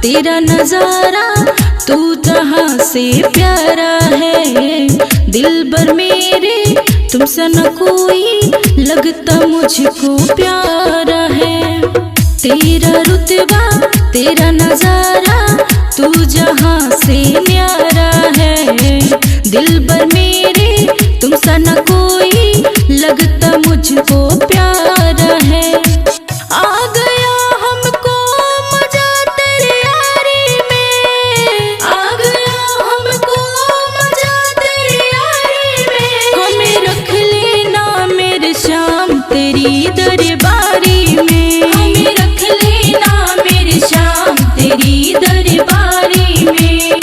तेरा नजारा तू जहाँ से प्यारा है। दिलबर मेरे तुमसे न कोई लगता मुझको प्यारा है। तेरा रुतबा तेरा नजारा तू जहाँ से न्यारा है। दिलबर मेरे तुमसे न कोई लगता मुझको प्यारा है। आ गया हमको मजा तेरी यारी में, आ गया हमको मजा तेरी यारी में। हमें रख लेना मेरे शाम तेरी दरबारी में, हमें रख लेना मेरे शाम तेरी दरबारी में।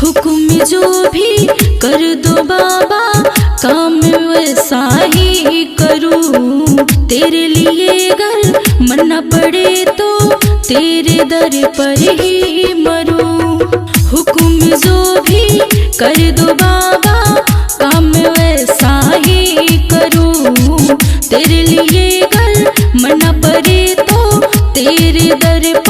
हुक्म जो भी कर दो बाबा काम वैसा ही करूं। तेरे लिए अगर मरना पड़े तो तेरे दर पर ही मरूं। हुक्म जो भी कर दो बाबा काम वैसा ही करूं। तेरे लिए अगर मरना पड़े तो तेरे दर पर